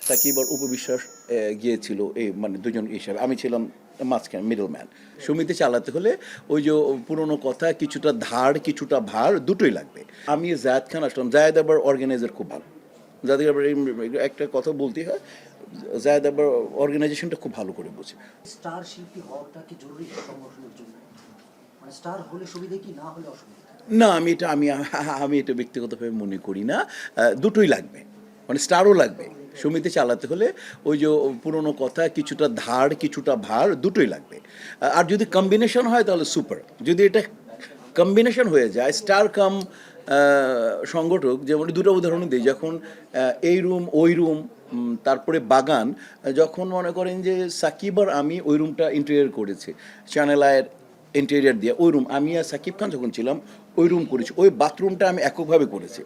সাকিব আর উপবিশ্বাস গিয়েছিল এই মানে দুজন হিসাবে, আমি ছিলাম মাঝখানে মিডল ম্যান। সমিতি চালাতে হলে ওই যে পুরনো কথা, কিছুটা ধার কিছুটা ভার দুটোই লাগবে। আমি জায়েদ খান আসলাম, জায়েদ আবার অর্গানাইজার খুব ভালো। যাদের আবার একটা কথা বলতে হয়, জায়েদ আবার অর্গানাইজেশনটা খুব ভালো করে বোঝে। স্টার শিল্পী হওয়াটা কি জরুরি সংগঠনের জন্য? মানে স্টার হলে সুবিধা কি, না হলে অসুবিধা? না, আমি এটা ব্যক্তিগতভাবে মনে করি না। দুটোই লাগবে, মানে স্টারও লাগবে। সমিতি চালাতে হলে ওই যে পুরনো কথা, কিছুটা ধার কিছুটা ভার দুটোই লাগবে। আর যদি কম্বিনেশন হয় তাহলে সুপার। যদি এটা কম্বিনেশন হয়ে যায়, স্টার কাম সংগঠক, যেমন দুটো উদাহরণ দিই, যখন এই রুম ওই রুম তারপরে বাগান, যখন মনে করেন যে সাকিব আর আমি ওই রুমটা ইন্টেরিয়র করেছি চ্যানেল আয়ের ইন্টেরিয়ার দিয়ে, ওই রুম আমি আর সাকিব খান যখন ছিলাম ওই রুম করেছি, ওই বাথরুমটা আমি এককভাবে করেছি।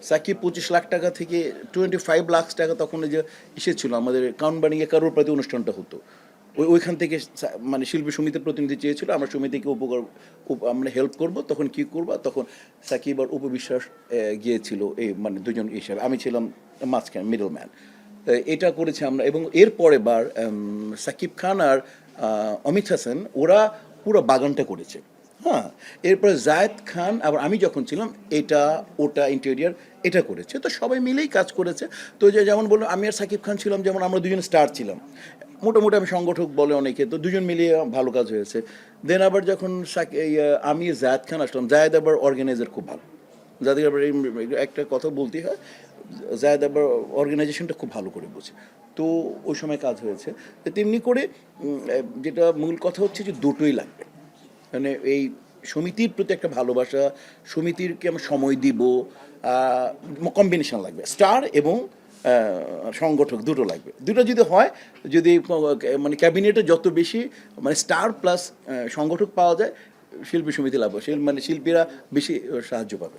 সাকিব 25 লাখ টাকা থেকে 25 লাখ টাকা তখন যে এসেছিল আমাদের কাউন্টবাড়িয়ে কারোর প্রতি অনুষ্ঠানটা হতো, ওইখান থেকে মানে শিল্পী সমিতির প্রতিনিধি চেয়েছিল আমরা সমিতিকে আমরা হেল্প করব, তখন কি করব, তখন সাকিব আর উপবিশ্বাস গিয়েছিল এই মানে দুজন হিসাবে, আমি ছিলাম মাঝখানে মিডল ম্যান। এটা করেছি আমরা। এবং এর পরে বার সাকিব খান আর অমিত হাসান ওরা পুরো বাগানটা করেছে। হ্যাঁ, এরপরে জায়েদ খান আবার আমি যখন ছিলাম এটা ওটা ইন্টেরিয়ার এটা করেছে, তো সবাই মিলেই কাজ করেছে। তো যে যেমন বললাম আমি আর সাকিব খান ছিলাম, যেমন আমরা দুজন স্টার ছিলাম মোটামুটি, আমি সংগঠক বলে অনেকে, তো দুজন মিলিয়ে ভালো কাজ হয়েছে। দেন আবার যখন আমি জায়েদ খান আসলাম, জায়েদ আবার অর্গানাইজার খুব ভালো। যাদের আবার একটা কথা বলতে হয়, জায়েদ আবার অর্গানাইজেশনটা খুব ভালো করে বোঝে, তো ওই সময় কাজ হয়েছে। তো তেমনি করে যেটা মূল কথা হচ্ছে যে দুটোই লাগবে, মানে এই সমিতির প্রতি একটা ভালোবাসা, সমিতিরকে আমরা সময় দিব, কম্বিনেশন লাগবে, স্টার এবং সংগঠক দুটো লাগবে। দুটো যদি হয়, যদি মানে ক্যাবিনেটে যত বেশি মানে স্টার প্লাস সংগঠক পাওয়া যায়, শিল্পী সমিতি লাভ, মানে শিল্পীরা বেশি সাহায্য পাবে।